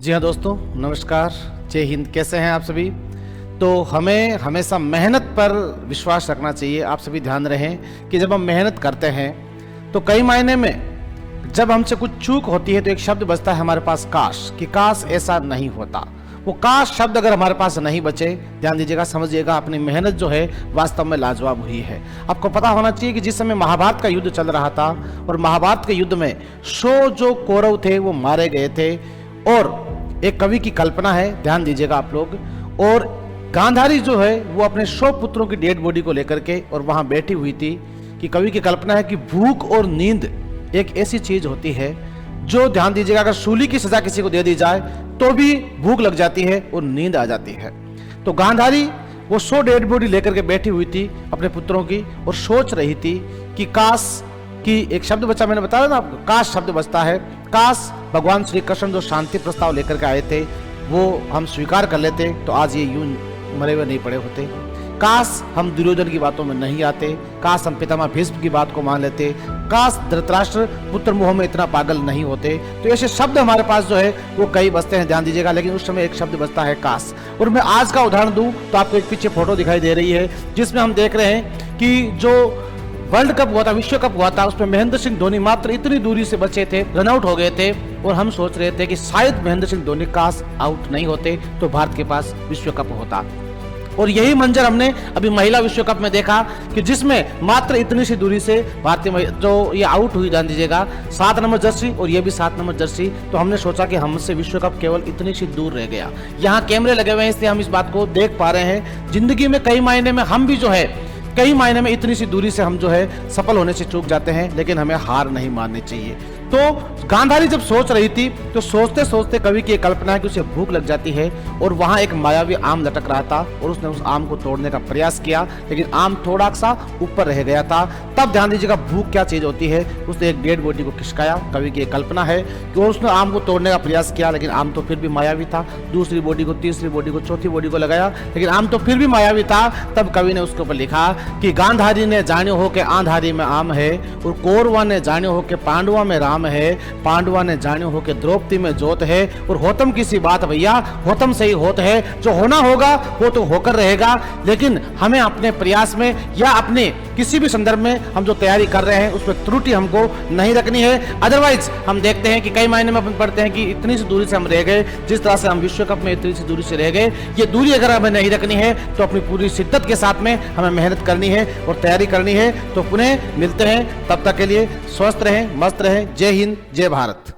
जी हाँ दोस्तों, नमस्कार, जय हिंद। कैसे हैं आप सभी? तो हमें हमेशा मेहनत पर विश्वास रखना चाहिए। आप सभी ध्यान रहें कि जब हम मेहनत करते हैं तो कई मायने में जब हमसे कुछ चूक होती है तो एक शब्द बचता है हमारे पास, काश, कि काश ऐसा नहीं होता। वो काश शब्द अगर हमारे पास नहीं बचे, ध्यान दीजिएगा, समझिएगा, अपनी मेहनत जो है वास्तव में लाजवाब हुई है। आपको पता होना चाहिए कि जिस समय महाभारत का युद्ध चल रहा था और महाभारत के युद्ध में 100 जो कौरव थे वो मारे गए थे, और एक कवि की कल्पना है, ध्यान दीजिएगा आप लोग, और गांधारी जो है वो अपने 100 पुत्रों की डेड बॉडी को लेकर के और वहां बैठी हुई थी कि कवि की कल्पना है कि भूख और नींद एक ऐसी चीज होती है जो, ध्यान दीजिएगा, अगर सूली की सजा किसी को दे दी जाए तो भी भूख लग जाती है और नींद आ जाती है। तो गांधारी वो 100 डेड बॉडी लेकर के बैठी हुई थी अपने पुत्रों की और सोच रही थी कि काश, कि एक शब्द बचा, मैंने बताया ना आपको, काश शब्द बचता है। काश भगवान श्री कृष्ण जो शांति प्रस्ताव लेकर के आए थे वो हम स्वीकार कर लेते तो आज ये यूं मरे हुए नहीं पड़े होते। काश हम दुर्योधन की बातों में नहीं आते, काश हम पितामह भीष्म की बात को मान लेते, काश धृतराष्ट्र पुत्र मोह में इतना पागल नहीं होते। तो ऐसे शब्द हमारे पास जो है वो कई बचते हैं, ध्यान दीजिएगा, लेकिन उस समय एक शब्द बचता है, काश। और मैं आज का उदाहरण दूं तो आपको एक पीछे फोटो दिखाई दे रही है जिसमें हम देख रहे हैं कि जो वर्ल्ड कप हुआ था, विश्व कप हुआ था, उसमें महेंद्र सिंह धोनी मात्र इतनी दूरी से बचे थे, रन आउट हो गए थे, और हम सोच रहे थे कि शायद महेंद्र सिंह धोनी काश आउट नहीं होते तो भारत के पास विश्व कप होता। और यही मंजर हमने अभी महिला विश्व कप में देखा कि जिसमें मात्र इतनी सी दूरी से भारतीय जो ये आउट हुई, ध्यान दीजिएगा, 7 नंबर जर्सी और ये भी 7 नंबर जर्सी। तो हमने सोचा कि हमसे विश्व कप केवल इतनी सी दूर रह गया। यहाँ कैमरे लगे हुए हैं इसलिए हम इस बात को देख पा रहे हैं। जिंदगी में कई मायने में हम भी जो है, कई मायने में इतनी सी दूरी से हम जो है सफल होने से चूक जाते हैं, लेकिन हमें हार नहीं माननी चाहिए। तो गांधारी जब सोच रही थी तो सोचते सोचते कवि की एक कल्पना है कि उसे भूख लग जाती है और वहां एक मायावी आम लटक रहा था और उसने उस आम को तोड़ने का प्रयास किया, लेकिन आम थोड़ा सा ऊपर रह गया था। तब ध्यान दीजिएगा भूख क्या चीज होती है, उसने एक डेड बॉडी को खिसकाया। कवि की एक कल्पना है कि उसने आम को तोड़ने का प्रयास किया, लेकिन आम तो फिर भी मायावी था। दूसरी बॉडी को, तीसरी बॉडी को, चौथी बॉडी को लगाया, लेकिन आम तो फिर भी मायावी था। तब कवि ने उसके ऊपर लिखा कि गांधारी ने जाने हो के आंधारी में आम है, और कौरवा ने जाने हो के पांडवा में राम है, पांडवा ने जाने हो के द्रौपदी में जोत है। और होतम की सी बात भैया, होतम से ही होत है, जो होना होगा वो तो होकर रहेगा, लेकिन हमें अपने प्रयास में या अपने किसी भी संदर्भ में हम जो तैयारी कर रहे हैं उसमें त्रुटि हमको नहीं रखनी है। अदरवाइज हम देखते हैं कि कई मायने में अपन पढ़ते हैं कि इतनी सी दूरी से हम रह गए, जिस तरह से हम विश्व कप में इतनी सी दूरी से रह गए। ये दूरी अगर हमें नहीं रखनी है तो अपनी पूरी शिद्दत के साथ में हमें मेहनत करनी है और तैयारी करनी है। तो पुनः मिलते हैं, तब तक के लिए स्वस्थ रहें, मस्त रहें। जय हिंद, जय भारत।